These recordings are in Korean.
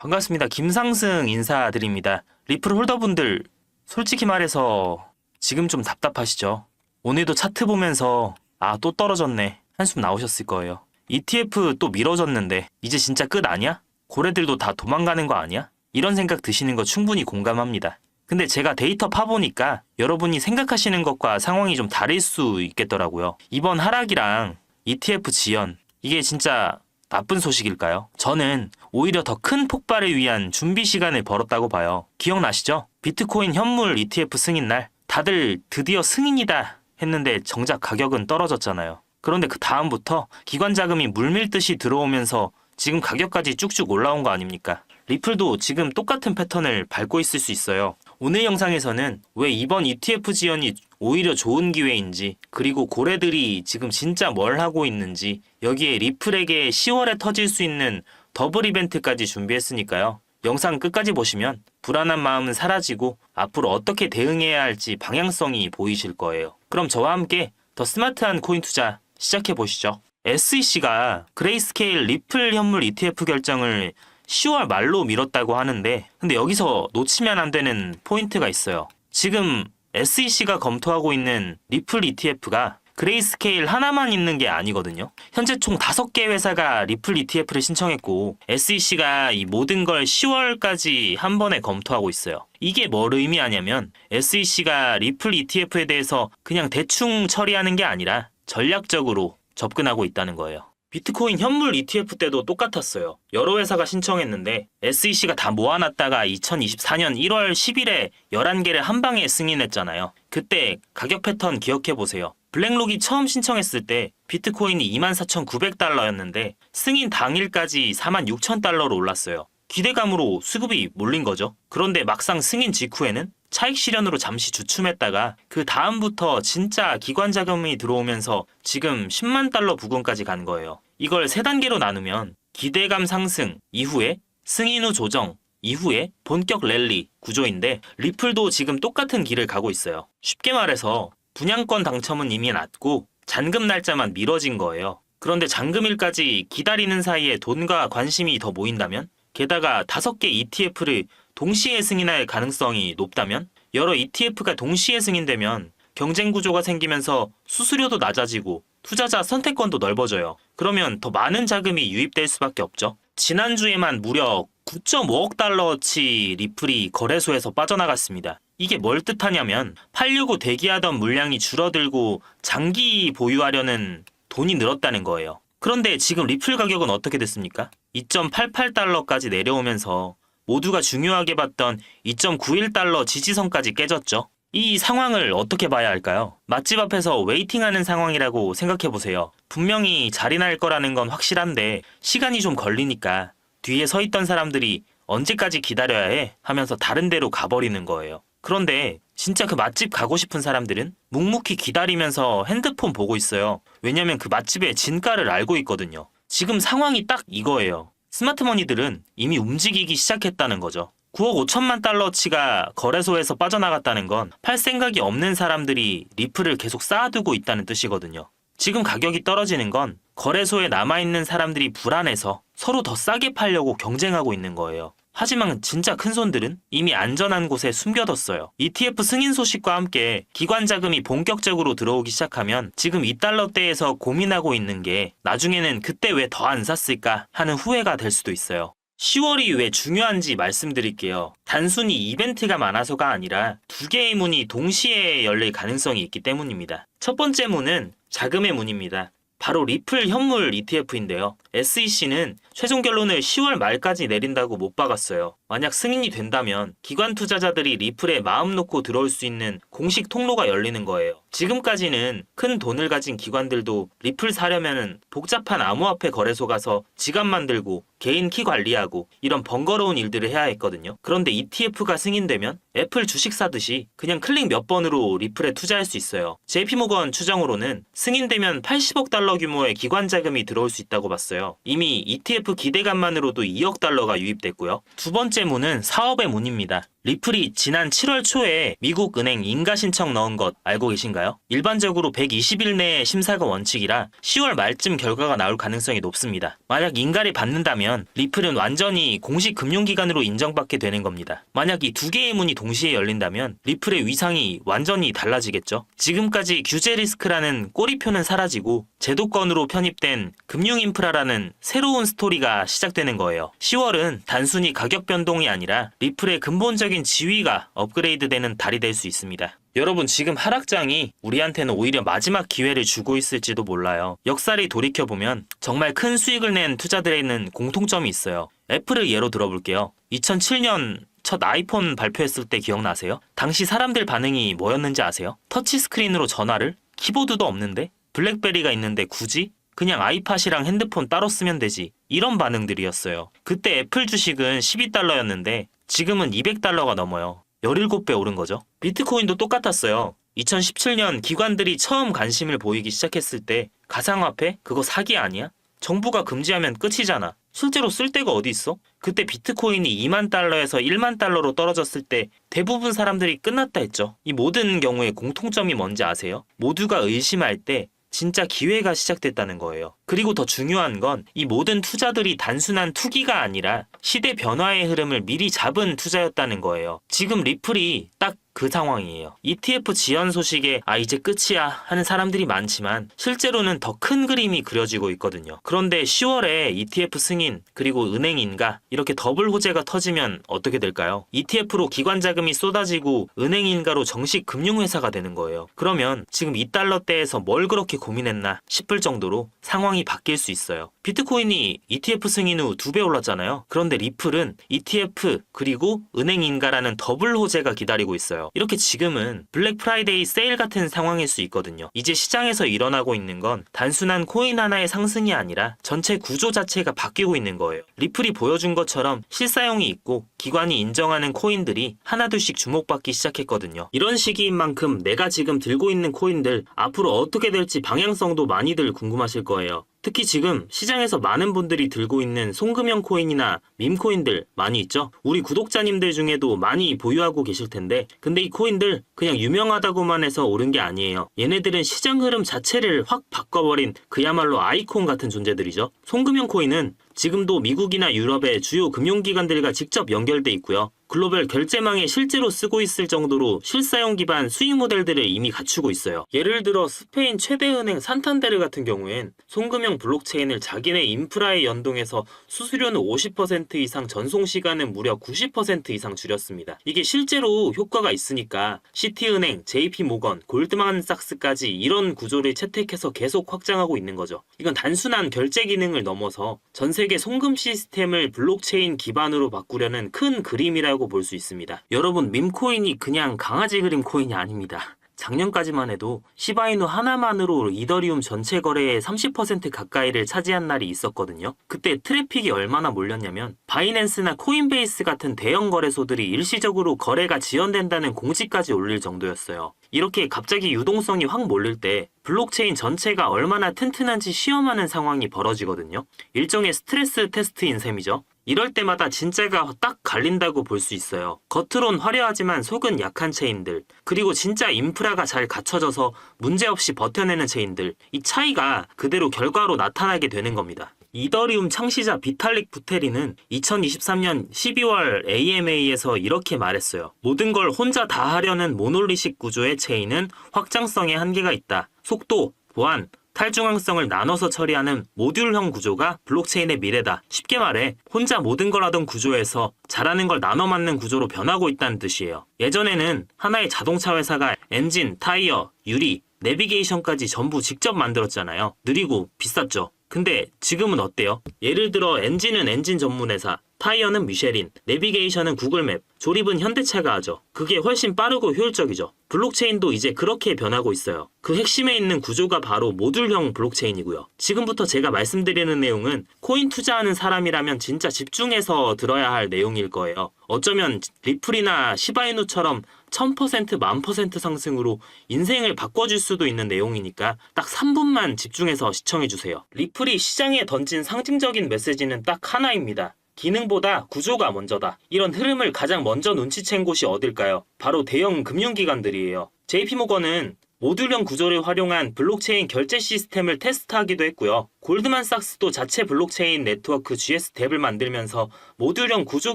반갑습니다. 김상승 인사드립니다. 리플 홀더분들, 솔직히 말해서 지금 좀 답답하시죠? 오늘도 차트 보면서 또 떨어졌네 한숨 나오셨을 거예요. ETF 또 미뤄졌는데 이제 진짜 끝 아니야? 고래들도 다 도망가는 거 아니야? 이런 생각 드시는 거 충분히 공감합니다. 근데 제가 데이터 파보니까 여러분이 생각하시는 것과 상황이 좀 다를 수 있겠더라고요. 이번 하락이랑 ETF 지연, 이게 진짜 나쁜 소식일까요? 저는 오히려 더 큰 폭발을 위한 준비 시간을 벌었다고 봐요. 기억나시죠? 비트코인 현물 ETF 승인 날 다들 드디어 승인이다 했는데 정작 가격은 떨어졌잖아요. 그런데 그 다음부터 기관 자금이 물밀듯이 들어오면서 지금 가격까지 쭉쭉 올라온 거 아닙니까? 리플도 지금 똑같은 패턴을 밟고 있을 수 있어요. 오늘 영상에서는 왜 이번 ETF 지연이 오히려 좋은 기회인지, 그리고 고래들이 지금 진짜 뭘 하고 있는지, 여기에 리플에게 10월에 터질 수 있는 더블 이벤트까지 준비했으니까요. 영상 끝까지 보시면 불안한 마음은 사라지고 앞으로 어떻게 대응해야 할지 방향성이 보이실 거예요. 그럼 저와 함께 더 스마트한 코인 투자 시작해 보시죠. SEC가 그레이스케일 리플 현물 ETF 결정을 10월 말로 미뤘다고 하는데, 근데 여기서 놓치면 안 되는 포인트가 있어요. 지금 SEC가 검토하고 있는 리플 ETF가 그레이스케일 하나만 있는 게 아니거든요. 현재 총 5개 회사가 리플 ETF를 신청했고 SEC가 이 모든 걸 10월까지 한 번에 검토하고 있어요. 이게 뭘 의미하냐면 SEC가 리플 ETF에 대해서 그냥 대충 처리하는 게 아니라 전략적으로 접근하고 있다는 거예요. 비트코인 현물 ETF 때도 똑같았어요. 여러 회사가 신청했는데 SEC가 다 모아놨다가 2024년 1월 10일에 11개를 한 방에 승인했잖아요. 그때 가격 패턴 기억해보세요. 블랙록이 처음 신청했을 때 비트코인이 24,900달러였는데 승인 당일까지 46,000달러로 올랐어요. 기대감으로 수급이 몰린 거죠. 그런데 막상 승인 직후에는 차익 실현으로 잠시 주춤했다가 그 다음부터 진짜 기관 자금이 들어오면서 지금 10만 달러 부근까지 간 거예요. 이걸 3단계로 나누면 기대감 상승 이후에 승인 후 조정 이후에 본격 랠리 구조인데, 리플도 지금 똑같은 길을 가고 있어요. 쉽게 말해서 분양권 당첨은 이미 났고 잔금 날짜만 미뤄진 거예요. 그런데 잔금일까지 기다리는 사이에 돈과 관심이 더 모인다면, 게다가 5개 ETF를 동시에 승인할 가능성이 높다면, 여러 ETF가 동시에 승인되면 경쟁 구조가 생기면서 수수료도 낮아지고 투자자 선택권도 넓어져요. 그러면 더 많은 자금이 유입될 수밖에 없죠. 지난주에만 무려 9.5억 달러어치 리플이 거래소에서 빠져나갔습니다. 이게 뭘 뜻하냐면 팔려고 대기하던 물량이 줄어들고 장기 보유하려는 돈이 늘었다는 거예요. 그런데 지금 리플 가격은 어떻게 됐습니까? 2.88달러까지 내려오면서 모두가 중요하게 봤던 2.91달러 지지선까지 깨졌죠. 이 상황을 어떻게 봐야 할까요? 맛집 앞에서 웨이팅하는 상황이라고 생각해보세요. 분명히 자리 날 거라는 건 확실한데 시간이 좀 걸리니까 뒤에 서 있던 사람들이 언제까지 기다려야 해? 하면서 다른 데로 가버리는 거예요. 그런데 진짜 그 맛집 가고 싶은 사람들은 묵묵히 기다리면서 핸드폰 보고 있어요. 왜냐면 그 맛집의 진가를 알고 있거든요. 지금 상황이 딱 이거예요. 스마트머니들은 이미 움직이기 시작했다는 거죠. 9억 5천만 달러치가 거래소에서 빠져나갔다는 건 팔 생각이 없는 사람들이 리플을 계속 쌓아두고 있다는 뜻이거든요. 지금 가격이 떨어지는 건 거래소에 남아있는 사람들이 불안해서 서로 더 싸게 팔려고 경쟁하고 있는 거예요. 하지만 진짜 큰 손들은 이미 안전한 곳에 숨겨뒀어요. ETF 승인 소식과 함께 기관 자금이 본격적으로 들어오기 시작하면 지금 2달러대에서 고민하고 있는 게 나중에는 그때 왜 더 안 샀을까 하는 후회가 될 수도 있어요. 10월이 왜 중요한지 말씀드릴게요. 단순히 이벤트가 많아서가 아니라 2개의 문이 동시에 열릴 가능성이 있기 때문입니다. 첫 번째 문은 자금의 문입니다. 바로 리플 현물 ETF인데요. SEC는 최종 결론을 10월 말까지 내린다고 못 박았어요. 만약 승인이 된다면 기관 투자자들이 리플에 마음 놓고 들어올 수 있는 공식 통로가 열리는 거예요. 지금까지는 큰 돈을 가진 기관들도 리플 사려면은 복잡한 암호화폐 거래소 가서 지갑 만들고 개인 키 관리하고 이런 번거로운 일들을 해야 했거든요. 그런데 ETF가 승인되면 애플 주식 사듯이 그냥 클릭 몇 번으로 리플에 투자할 수 있어요. JP모건 추정으로는 승인되면 80억 달러 규모의 기관 자금이 들어올 수 있다고 봤어요. 이미 ETF 기대감만으로도 2억 달러가 유입됐고요. 두 번째 문은 사업의 문입니다. 리플이 지난 7월 초에 미국 은행 인가 신청 넣은 것 알고 계신가요? 일반적으로 120일 내에 심사가 원칙이라 10월 말쯤 결과가 나올 가능성이 높습니다. 만약 인가를 받는다면 리플은 완전히 공식 금융기관으로 인정받게 되는 겁니다. 만약 이 두 개의 문이 동시에 열린다면 리플의 위상이 완전히 달라지겠죠. 지금까지 규제 리스크라는 꼬리표는 사라지고 제도권으로 편입된 금융인프라라는 새로운 스토리가 시작되는 거예요. 10월은 단순히 가격 변동이 아니라 리플의 근본적인 지위가 업그레이드되는 달이 될 수 있습니다. 여러분, 지금 하락장이 우리한테는 오히려 마지막 기회를 주고 있을지도 몰라요. 역사를 돌이켜보면 정말 큰 수익을 낸 투자들에는 공통점이 있어요. 애플을 예로 들어볼게요. 2007년 첫 아이폰 발표했을 때 기억나세요? 당시 사람들 반응이 뭐였는지 아세요? 터치스크린으로 전화를? 키보드도 없는데? 블랙베리가 있는데 굳이? 그냥 아이팟이랑 핸드폰 따로 쓰면 되지. 이런 반응들이었어요. 그때 애플 주식은 12달러였는데 지금은 200달러가 넘어요. 17배 오른 거죠. 비트코인도 똑같았어요. 2017년 기관들이 처음 관심을 보이기 시작했을 때 가상화폐? 그거 사기 아니야? 정부가 금지하면 끝이잖아. 실제로 쓸 데가 어디 있어? 그때 비트코인이 2만 달러에서 1만 달러로 떨어졌을 때 대부분 사람들이 끝났다 했죠. 이 모든 경우에 공통점이 뭔지 아세요? 모두가 의심할 때 진짜 기회가 시작됐다는 거예요. 그리고 더 중요한 건 이 모든 투자들이 단순한 투기가 아니라 시대 변화의 흐름을 미리 잡은 투자였다는 거예요. 지금 리플이 딱 그 상황이에요. ETF 지연 소식에 이제 끝이야 하는 사람들이 많지만 실제로는 더 큰 그림이 그려지고 있거든요. 그런데 10월에 ETF 승인 그리고 은행 인가 이렇게 더블 호재가 터지면 어떻게 될까요? ETF로 기관 자금이 쏟아지고 은행 인가로 정식 금융회사가 되는 거예요. 그러면 지금 2달러대에서 뭘 그렇게 고민했나 싶을 정도로 상황이 바뀔 수 있어요. 비트코인이 ETF 승인 후 2배 올랐잖아요. 그런데 리플은 ETF 그리고 은행 인가라는 더블 호재가 기다리고 있어요. 이렇게 지금은 블랙 프라이데이 세일 같은 상황일 수 있거든요. 이제 시장에서 일어나고 있는 건 단순한 코인 하나의 상승이 아니라 전체 구조 자체가 바뀌고 있는 거예요. 리플이 보여준 것처럼 실사용이 있고 기관이 인정하는 코인들이 하나둘씩 주목받기 시작했거든요. 이런 시기인 만큼 내가 지금 들고 있는 코인들 앞으로 어떻게 될지 방향성도 많이들 궁금하실 거예요. 특히 지금 시장에서 많은 분들이 들고 있는 송금형 코인이나 밈코인들 많이 있죠? 우리 구독자님들 중에도 많이 보유하고 계실 텐데 근데 이 코인들 그냥 유명하다고만 해서 오른 게 아니에요. 얘네들은 시장 흐름 자체를 확 바꿔버린 그야말로 아이콘 같은 존재들이죠. 송금형 코인은 지금도 미국이나 유럽의 주요 금융기관들과 직접 연결돼 있고요. 글로벌 결제망에 실제로 쓰고 있을 정도로 실사용 기반 수익 모델들을 이미 갖추고 있어요. 예를 들어 스페인 최대 은행 산탄데르 같은 경우엔 송금형 블록체인을 자기네 인프라에 연동해서 수수료는 50% 이상, 전송 시간은 무려 90% 이상 줄였습니다. 이게 실제로 효과가 있으니까 시티은행, JP모건, 골드만삭스까지 이런 구조를 채택해서 계속 확장하고 있는 거죠. 이건 단순한 결제 기능을 넘어서 전 세계 송금 시스템을 블록체인 기반으로 바꾸려는 큰 그림이라고 볼 수 있습니다. 여러분, 밈코인이 그냥 강아지 그림 코인이 아닙니다. 작년까지만 해도 시바이누 하나만으로 이더리움 전체 거래의 30% 가까이를 차지한 날이 있었거든요. 그때 트래픽이 얼마나 몰렸냐면 바이낸스나 코인베이스 같은 대형 거래소들이 일시적으로 거래가 지연된다는 공지까지 올릴 정도였어요. 이렇게 갑자기 유동성이 확 몰릴 때 블록체인 전체가 얼마나 튼튼한지 시험하는 상황이 벌어지거든요. 일종의 스트레스 테스트인 셈이죠. 이럴 때마다 진짜가 딱 갈린다고 볼 수 있어요. 겉으론 화려하지만 속은 약한 체인들, 그리고 진짜 인프라가 잘 갖춰져서 문제없이 버텨내는 체인들, 이 차이가 그대로 결과로 나타나게 되는 겁니다. 이더리움 창시자 비탈릭 부테린은 2023년 12월 AMA에서 이렇게 말했어요. 모든 걸 혼자 다 하려는 모놀리식 구조의 체인은 확장성에 한계가 있다. 속도, 보안, 탈중앙성을 나눠서 처리하는 모듈형 구조가 블록체인의 미래다. 쉽게 말해 혼자 모든 걸 하던 구조에서 잘하는 걸 나눠 맞는 구조로 변하고 있다는 뜻이에요. 예전에는 하나의 자동차 회사가 엔진, 타이어, 유리, 내비게이션까지 전부 직접 만들었잖아요. 느리고 비쌌죠. 근데 지금은 어때요? 예를 들어 엔진은 엔진 전문 회사, 타이어는 미쉐린, 내비게이션은 구글맵, 조립은 현대차가 하죠. 그게 훨씬 빠르고 효율적이죠. 블록체인도 이제 그렇게 변하고 있어요. 그 핵심에 있는 구조가 바로 모듈형 블록체인이고요. 지금부터 제가 말씀드리는 내용은 코인 투자하는 사람이라면 진짜 집중해서 들어야 할 내용일 거예요. 어쩌면 리플이나 시바이누처럼 1000% 10,000% 상승으로 인생을 바꿔줄 수도 있는 내용이니까 딱 3분만 집중해서 시청해주세요. 리플이 시장에 던진 상징적인 메시지는 딱 하나입니다. 기능보다 구조가 먼저다. 이런 흐름을 가장 먼저 눈치챈 곳이 어딜까요? 바로 대형 금융기관들이에요. JP모건은 모듈형 구조를 활용한 블록체인 결제 시스템을 테스트하기도 했고요. 골드만삭스도 자체 블록체인 네트워크 GS 덱을 만들면서 모듈형 구조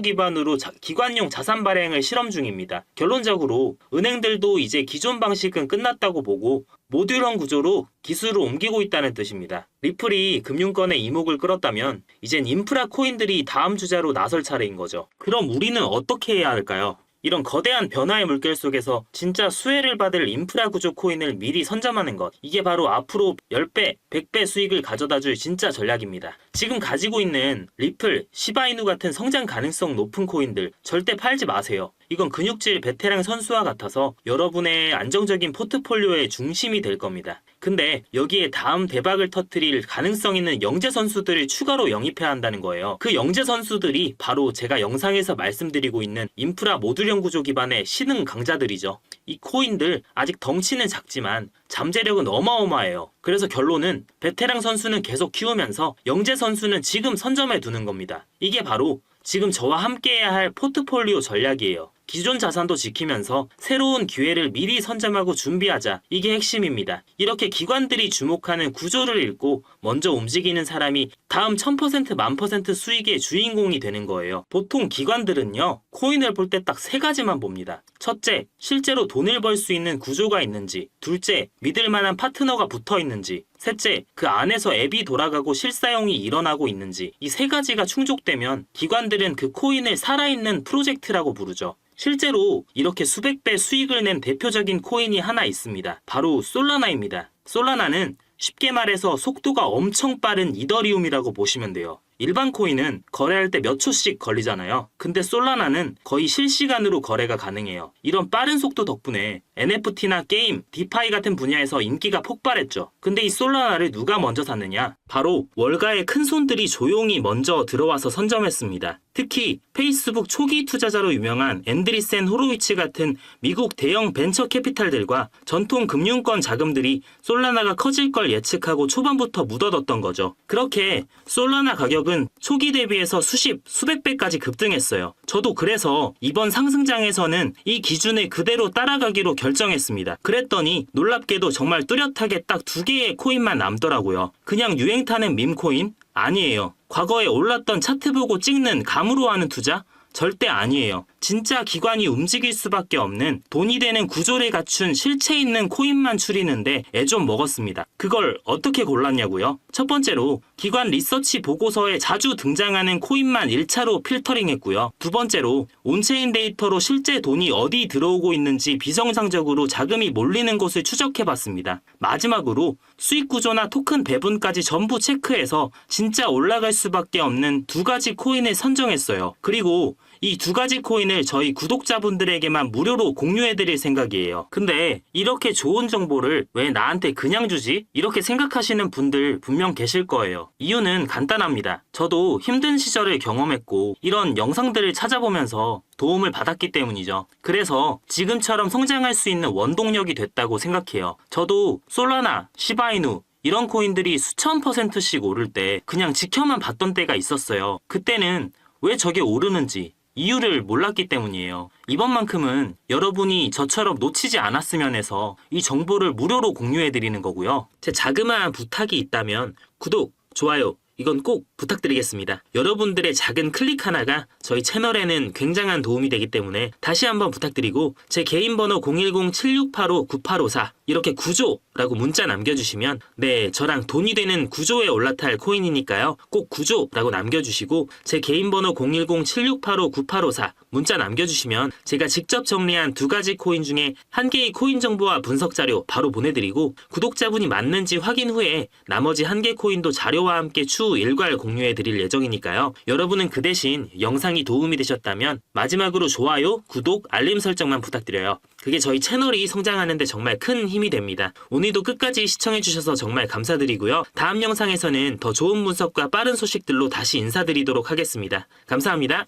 기반으로 기관용 자산 발행을 실험 중입니다. 결론적으로 은행들도 이제 기존 방식은 끝났다고 보고 모듈형 구조로 기술을 옮기고 있다는 뜻입니다. 리플이 금융권의 이목을 끌었다면 이젠 인프라 코인들이 다음 주자로 나설 차례인 거죠. 그럼 우리는 어떻게 해야 할까요? 이런 거대한 변화의 물결 속에서 진짜 수혜를 받을 인프라 구조 코인을 미리 선점하는 것. 이게 바로 앞으로 10배, 100배 수익을 가져다줄 진짜 전략입니다. 지금 가지고 있는 리플, 시바이누 같은 성장 가능성 높은 코인들 절대 팔지 마세요. 이건 근육질 베테랑 선수와 같아서 여러분의 안정적인 포트폴리오의 중심이 될 겁니다. 근데 여기에 다음 대박을 터뜨릴 가능성 있는 영재 선수들을 추가로 영입해야 한다는 거예요. 그 영재 선수들이 바로 제가 영상에서 말씀드리고 있는 인프라 모듈형 구조 기반의 신흥 강자들이죠. 이 코인들 아직 덩치는 작지만 잠재력은 어마어마해요. 그래서 결론은 베테랑 선수는 계속 키우면서 영재 선수는 지금 선점해 두는 겁니다. 이게 바로 지금 저와 함께해야 할 포트폴리오 전략이에요. 기존 자산도 지키면서 새로운 기회를 미리 선점하고 준비하자. 이게 핵심입니다. 이렇게 기관들이 주목하는 구조를 읽고 먼저 움직이는 사람이 다음 1000% 10,000% 수익의 주인공이 되는 거예요. 보통 기관들은요, 코인을 볼 때 딱 세 가지만 봅니다. 첫째, 실제로 돈을 벌 수 있는 구조가 있는지. 둘째, 믿을 만한 파트너가 붙어 있는지. 셋째, 그 안에서 앱이 돌아가고 실사용이 일어나고 있는지. 이 세 가지가 충족되면 기관들은 그 코인을 살아있는 프로젝트라고 부르죠. 실제로 이렇게 수백 배 수익을 낸 대표적인 코인이 하나 있습니다. 바로 솔라나입니다. 솔라나는 쉽게 말해서 속도가 엄청 빠른 이더리움이라고 보시면 돼요. 일반 코인은 거래할 때 몇 초씩 걸리잖아요. 근데 솔라나는 거의 실시간으로 거래가 가능해요. 이런 빠른 속도 덕분에 NFT나 게임, 디파이 같은 분야에서 인기가 폭발했죠. 근데 이 솔라나를 누가 먼저 샀느냐? 바로 월가의 큰 손들이 조용히 먼저 들어와서 선점했습니다. 특히 페이스북 초기 투자자로 유명한 앤드리센 호로위츠 같은 미국 대형 벤처 캐피탈들과 전통 금융권 자금들이 솔라나가 커질 걸 예측하고 초반부터 묻어뒀던 거죠. 그렇게 솔라나 가격은 초기 대비해서 수백 배까지 급등했어요. 저도 그래서 이번 상승장에서는 이 기준을 그대로 따라가기로 결정했습니다. 그랬더니 놀랍게도 정말 뚜렷하게 딱 2개의 코인만 남더라고요. 그냥 유행 타는 밈코인? 아니에요. 과거에 올랐던 차트 보고 찍는 감으로 하는 투자? 절대 아니에요. 진짜 기관이 움직일 수밖에 없는 돈이 되는 구조를 갖춘 실체 있는 코인만 추리는데 애 좀 먹었습니다. 그걸 어떻게 골랐냐고요? 첫 번째로 기관 리서치 보고서에 자주 등장하는 코인만 1차로 필터링했고요. 두 번째로 온체인 데이터로 실제 돈이 어디 들어오고 있는지 비정상적으로 자금이 몰리는 곳을 추적해봤습니다. 마지막으로 수익 구조나 토큰 배분까지 전부 체크해서 진짜 올라갈 수밖에 없는 2가지 코인을 선정했어요. 그리고 이 2가지 코인을 저희 구독자분들에게만 무료로 공유해드릴 생각이에요. 근데 이렇게 좋은 정보를 왜 나한테 그냥 주지? 이렇게 생각하시는 분들 분명 계실 거예요. 이유는 간단합니다. 저도 힘든 시절을 경험했고 이런 영상들을 찾아보면서 도움을 받았기 때문이죠. 그래서 지금처럼 성장할 수 있는 원동력이 됐다고 생각해요. 저도 솔라나, 시바이누 이런 코인들이 수천 %씩 오를 때 그냥 지켜만 봤던 때가 있었어요. 그때는 왜 저게 오르는지 이유를 몰랐기 때문이에요. 이번만큼은 여러분이 저처럼 놓치지 않았으면 해서 이 정보를 무료로 공유해드리는 거고요. 제 자그마한 부탁이 있다면 구독, 좋아요 이건 꼭 부탁드리겠습니다. 여러분들의 작은 클릭 하나가 저희 채널에는 굉장한 도움이 되기 때문에 다시 한번 부탁드리고 제 개인 번호 010-7685-9854 이렇게 구조라고 문자 남겨주시면 네 저랑 돈이 되는 구조에 올라탈 코인이니까요. 꼭 구조라고 남겨주시고 제 개인 번호 010-7685-9854 문자 남겨주시면 제가 직접 정리한 2가지 코인 중에 1개의 코인 정보와 분석 자료 바로 보내드리고 구독자분이 맞는지 확인 후에 나머지 1개 코인도 자료와 함께 추후 일괄 공유해드릴 예정이니까요. 여러분은 그 대신 영상이 도움이 되셨다면 마지막으로 좋아요, 구독, 알림 설정만 부탁드려요. 그게 저희 채널이 성장하는데 정말 큰 힘이 됩니다. 오늘도 끝까지 시청해주셔서 정말 감사드리고요. 다음 영상에서는 더 좋은 분석과 빠른 소식들로 다시 인사드리도록 하겠습니다. 감사합니다.